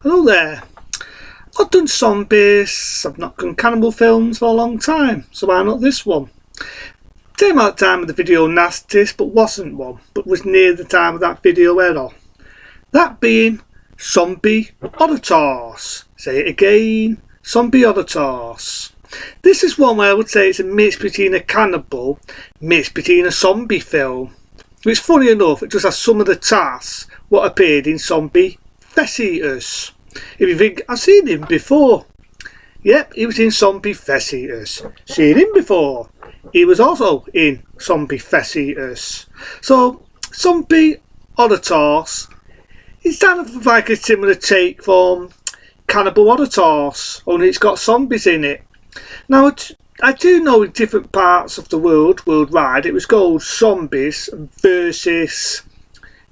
Hello there. I've done zombies, I've not done cannibal films for a long time, so why not this one? Came out time of the video nastiest, but wasn't one, but was near the time of that video error. That being Zombie Holocaust. Say it again, Zombie Holocaust. This is one where I would say it's a mix between a cannibal, mixed between a zombie film. Which, funny enough, it just has some of the tasks what appeared in Zombie Fess Eaters. If you think, I've seen him before. Yep, he was in Zombie Fess Eaters. Seen him before. He was also in Zombie Fess Eaters. So, Zombie Holocaust, it's kind of like a similar take from Cannibal Holocaust, only it's got zombies in it. Now, I do know in different parts of the world, worldwide, it was called Zombies versus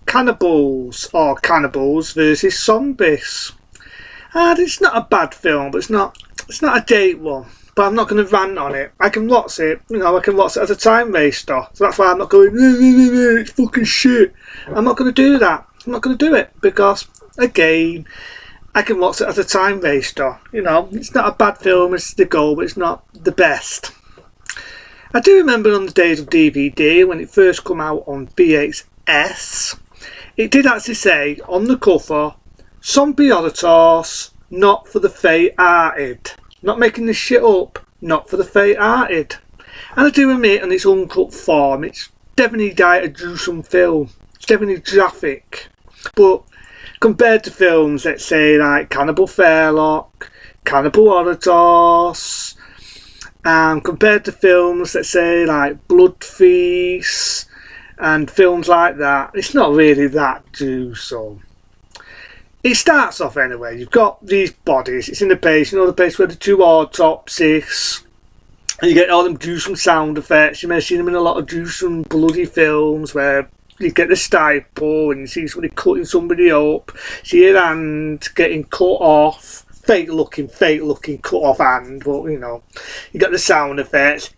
Cannibals, or Cannibals versus Zombies. And it's not a bad film, but it's not a date one. But I'm not going to rant on it. I can watch it, I can watch it as a time waster. So that's why I'm not going, it's fucking shit. I'm not going to do that. I'm not going to do it because, again, I can watch it as a time waster. It's not a bad film, it's the goal, but it's not the best. I do remember on the days of DVD, when it first came out on VHS, it did actually say on the cover, Zombie Holocaust, not for the faint-hearted. Not making this shit up, not for the faint-hearted. And I do admit, on its uncut form, it's definitely a gruesome film. It's definitely graphic. But compared to films, let's say, like Cannibal Fairlock, Cannibal Holocaust, and compared to films, let's say, like Blood Feast, and films like that, it's not really that gruesome. It starts off anyway, you've got these bodies, it's in the base, the base where the two autopsies, and you get all them gruesome sound effects. You may have seen them in a lot of gruesome bloody films where you get the stiple and you see somebody cutting somebody up, see your hand getting cut off, fake looking cut off hand, but you get the sound effects,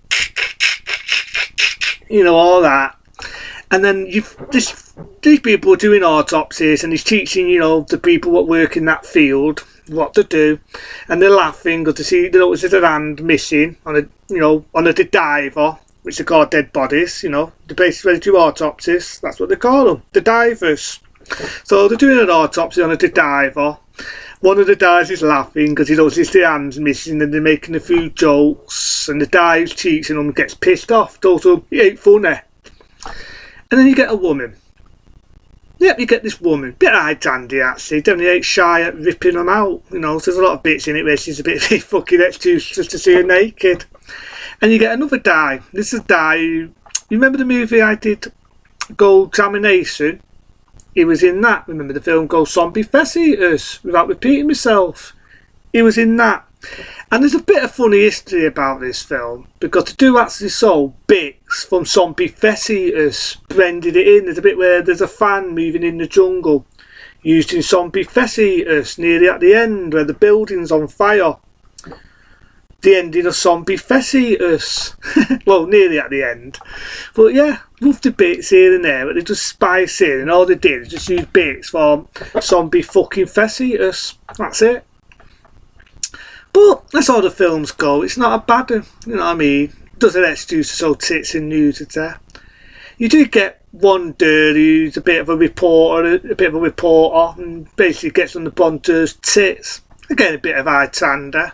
all that. And then these people are doing autopsies and he's teaching, the people that work in that field what to do. And they're laughing because they notice there's a hand missing on a diver, which they call dead bodies, the places where they do autopsies. That's what they call them, the divers. So they're doing an autopsy on a diver. One of the divers is laughing because he notices the hand's missing and they're making a few jokes. And the dive's teaching him gets pissed off, told him, it ain't funny. And then you get a woman. Yep, you get this woman. Bit high-tandy, actually. Definitely ain't shy at ripping them out. So there's a lot of bits in it where she's a bit fucking excuse just to see her naked. And you get another guy. This is a guy who... You remember the movie I did, Gold Examination? He was in that. Remember the film called Zombie Fess Eaters? Without repeating myself. He was in that. And there's a bit of funny history about this film, because they do actually sold bits from Zombie Fess Eaters, blended it in. There's a bit where there's a fan moving in the jungle, used in Zombie Fess Eaters, nearly at the end where the building's on fire. The ending of Zombie Fess Eaters. Well, nearly at the end. But yeah, love the bits here and there, but they just spice in, and all they did is just use bits from Zombie fucking Fess Eaters. That's it. But that's how the films go. It's not a bad one, you know what I mean? Doesn't excuse to show tits and nudity. You do get one dude who's a bit of a reporter, and basically gets on the Bonter's tits. Again, a bit of eye-tander.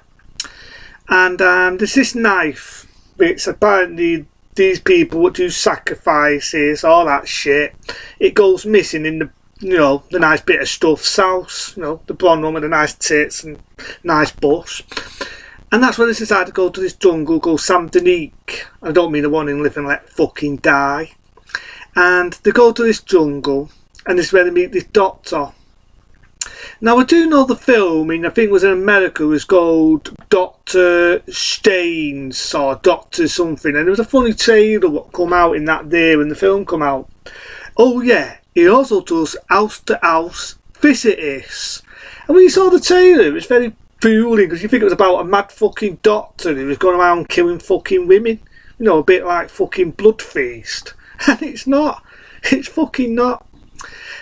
And there's this knife, which apparently these people would do sacrifices, all that shit. It goes missing in the the nice bit of stuffed sauce, the blonde one with the nice tits and nice bust. And that's where they decide to go to this jungle called Samdanique. I don't mean the one in Live and Let Fucking Die. And they go to this jungle, and this is where they meet this doctor. Now I do know the film, I think it was in America, was called Dr. Staines or Dr. something, and there was a funny trailer what come out in that day when the film come out. Oh yeah, he also does house-to-house visits. And when you saw the trailer, it was very fooling because you think it was about a mad fucking doctor who was going around killing fucking women. A bit like fucking Blood Feast. And it's not. It's fucking not.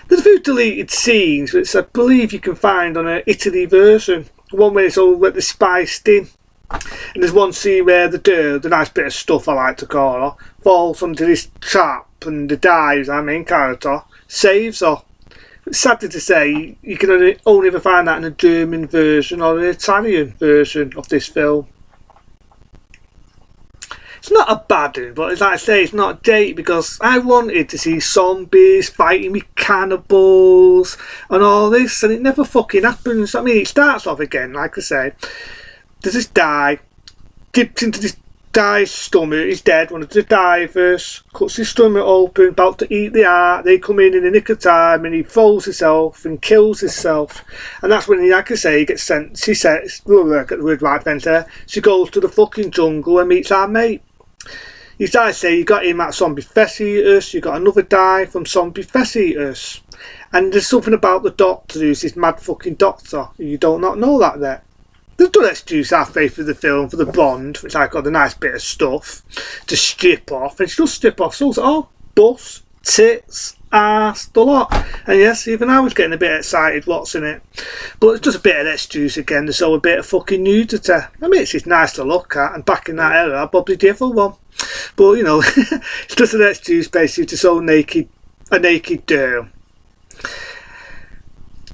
There's a few deleted scenes which I believe you can find on an Italy version. One where it's all where they're spiced in. And there's one scene where the nice bit of stuff I like to call her, falls onto this trap and the dives, our main character, saves her. It's sad to say, you can only ever find that in a German version or an Italian version of this film. It's not a bad one, but as I say, it's not a date because I wanted to see zombies fighting with cannibals and all this, and it never fucking happens. I mean, it starts off again, like I say. There's this guy, dips into this guy's stomach, he's dead, one of the divers, cuts his stomach open, about to eat the heart, they come in the nick of time and he throws himself and kills himself. And that's when he, like I say, he gets sent, she says, we'll work at the word right then there, she goes to the fucking jungle and meets our mate. As I say, you got him at Zombie Flesh Eaters, you got another guy from Zombie Flesh Eaters. And there's something about the doctor who's this mad fucking doctor, you don't not know that there. They've done excuse halfway through the film for the Bond, which I got a nice bit of stuff to strip off, and she does strip off, so it's all bust, tits, arse, the lot. And yes, even I was getting a bit excited watching it. But it's just a bit of excuse again to show a bit of fucking nudity. I mean, it's just nice to look at, and back in that era, I'd probably differ one. But, you know, it's just an excuse basically to show a naked girl.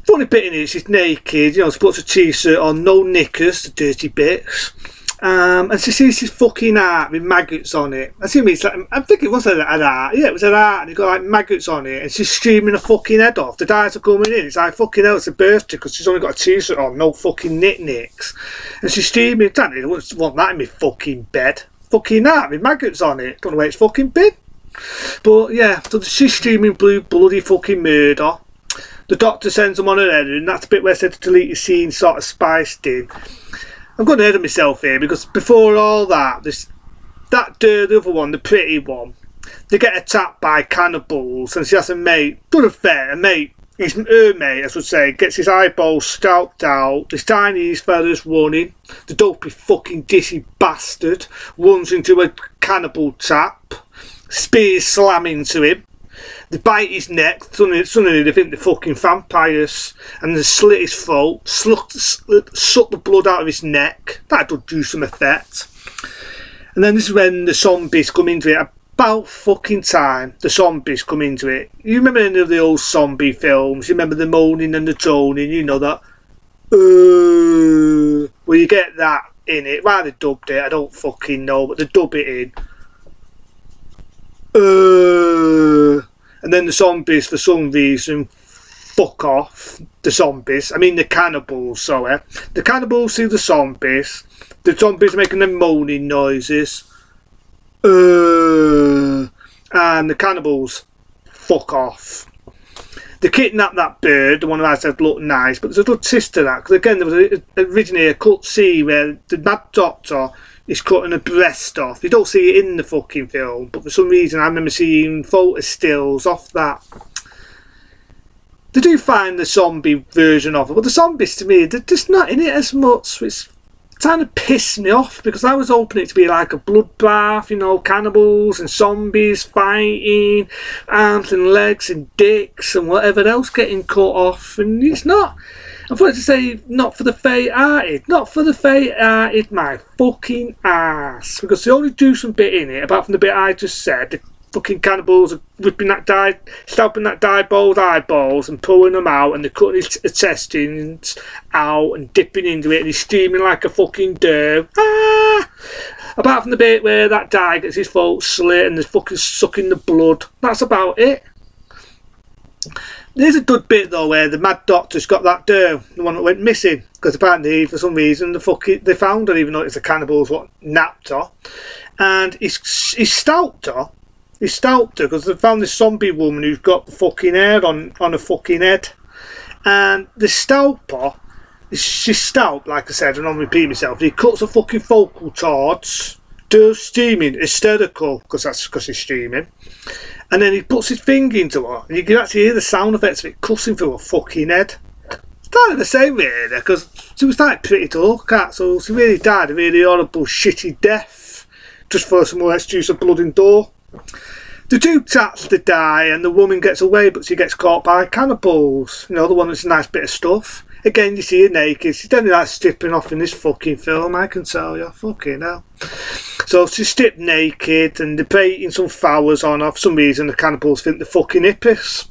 Funny bit in it, she's naked, you know, she puts a t-shirt on, no knickers, the dirty bits. And she sees his fucking heart with maggots on it. I think it was an heart. Yeah, it was an heart, and it got like maggots on it, and she's streaming her fucking head off. The guys are coming in. It's like, fucking hell, it's a birthday because she's only got a t-shirt on, no fucking knicks. And she's streaming, I don't want that in my fucking bed. Fucking heart with maggots on it. Don't know where it's fucking been. But yeah, so she's streaming blue bloody fucking murder. The doctor sends them on her head, and that's the bit where I said the deleted scene sort of spiced in. I'm going ahead of myself here because before all that, the other one, the pretty one, they get attacked by cannibals, and she has a mate, her mate, her mate, I should say, gets his eyeballs scalped out. This Chinese fella's running, the dopey fucking dizzy bastard runs into a cannibal chap, spears slam into him. They bite his neck, suddenly they think they're fucking vampires, and they slit his throat, suck the blood out of his neck. That'll do some effect. And then this is when the zombies come into it. About fucking time the zombies come into it. You remember any of the old zombie films? You remember the moaning and the droning, you know that? Well, you get that in it. Why they dubbed it, I don't fucking know, but they dub it in. And then the zombies, for some reason, fuck off. The zombies, I mean the cannibals, sorry. The cannibals see the zombies are making them moaning noises. And the cannibals fuck off. They kidnap that bird, the one that I said looked nice, but there's a good twist to that, because again there was originally a cut scene where the mad doctor is cutting a breast off. You don't see it in the fucking film, but for some reason I remember seeing photo stills off that. They do find the zombie version of it, but the zombies to me, they're just not in it as much, which kind of pissed me off, because I was hoping it to be like a bloodbath, you know, cannibals and zombies fighting, arms and legs and dicks and whatever else getting cut off, and it's not. I thought to say, not for the faint-hearted. Not for the faint-hearted, my fucking ass. Because they only do some bit in it, apart from the bit I just said. The fucking cannibals are ripping that scalping that diebold's eyeballs and pulling them out, and they're cutting his intestines out and dipping into it, and he's steaming like a fucking dove. Ah! Apart from the bit where that guy gets his throat slit and they're fucking sucking the blood. That's about it. There's a good bit though where the mad doctor's got that girl, the one that went missing, because apparently for some reason they found her, even though it's the cannibals what napped her, and he scalped her. He scalped her because they found this zombie woman who's got the fucking hair on her fucking head, and the scalper, she's scalped, like I said, and I'm repeating myself. He cuts her fucking vocal cords, does steaming, hysterical, because he's streaming. And then he puts his finger into her, and you can actually hear the sound effects of it cussing through her fucking head. It's kind of the same really, because she was like pretty to look at, so she really died a really horrible, shitty death, just for some more excuse of blood and gore. The two chats to die and the woman gets away, but she gets caught by cannibals. You know, the one that's a nice bit of stuff. Again, you see her naked. She's definitely like stripping off in this fucking film, I can tell you. Fucking hell. So she's stripped naked and they're painting some flowers on her. For some reason, the cannibals think they're fucking hippies.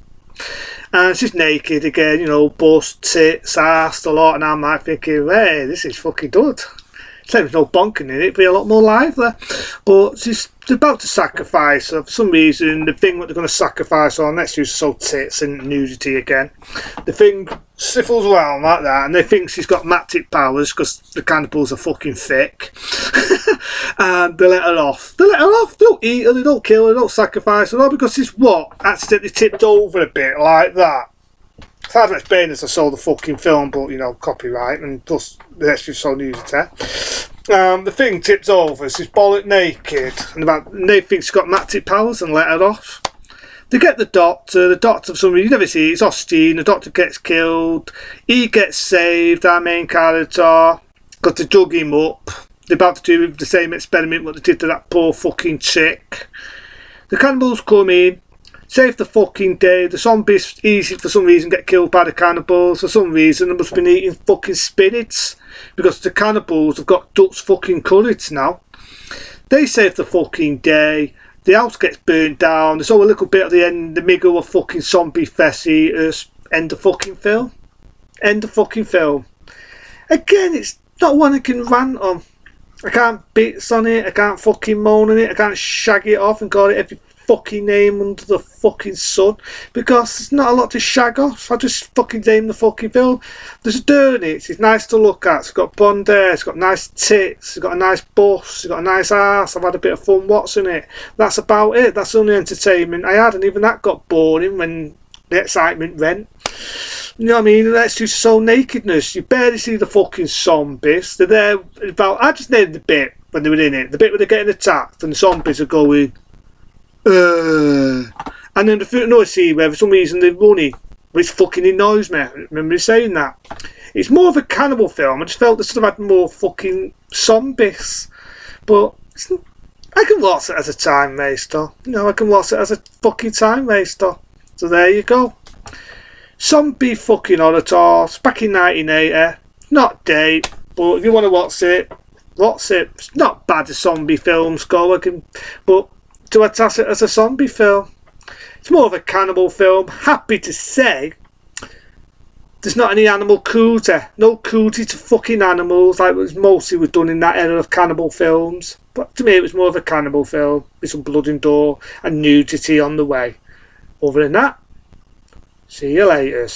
And she's naked again, you know, bust, tits, arse, a lot. And I'm like thinking, hey, this is fucking good. There's no bonking in it, it'd be a lot more lively. But she's about to sacrifice her. For some reason, the thing that they're going to sacrifice on, let's use so tits and nudity again. The thing sniffles around like that, and they think she's got magic powers because the cannibals are fucking thick. And they let her off. They let her off. They don't eat her, they don't kill her, they don't sacrifice her, all because she's what? Accidentally tipped over a bit like that. It's hard to explain as I saw the fucking film, but you know, copyright and plus the extra so nudity. The thing tips over, she's bollock naked, and they think she's got magic powers and let her off. They get the doctor for some reason, you never see it, it's Austin, the doctor gets killed, he gets saved, our main character, because they dug him up. They're about to do the same experiment what they did to that poor fucking chick. The cannibals come in, save the fucking day. The zombies easy for some reason get killed by the cannibals. For some reason they must have been eating fucking spirits because the cannibals have got Dutch fucking courage now. They save the fucking day. The house gets burnt down. There's all a little bit at the end, the middle of fucking zombie fest eaters. End of fucking film. End of fucking film. Again, it's not one I can rant on. I can't bits on it. I can't fucking moan on it. I can't shag it off and call it every fucking name under the fucking sun because there's not a lot to shag off. I just fucking name the fucking film. There's a dirt in it. It's nice to look at. It's got blonde hair. It's got nice tits. It's got a nice bust. It's got a nice ass. I've had a bit of fun watching it. That's about it. That's the only entertainment I had, and even that got boring when the excitement went. You know what I mean? Let's do so nakedness. You barely see the fucking zombies. They're there about. I just named the bit when they were in it. The bit where they're getting attacked and the zombies are going. And then the noise scene where for some reason they're running, which fucking annoys me. I remember saying that. It's more of a cannibal film. I just felt they should have had more fucking zombies. But I can watch it as a time waster. You know, I can watch it as a fucking time waster. So there you go. Zombie fucking Holocaust back in 1980. Not date, but if you want to watch it, watch it. It's not bad as zombie films go. But to attach it as a zombie film, it's more of a cannibal film. Happy to say, there's not any animal cruelty. No cruelty to fucking animals like was mostly was done in that era of cannibal films. But to me, it was more of a cannibal film with some blood and gore and nudity on the way. Other than that, see you later.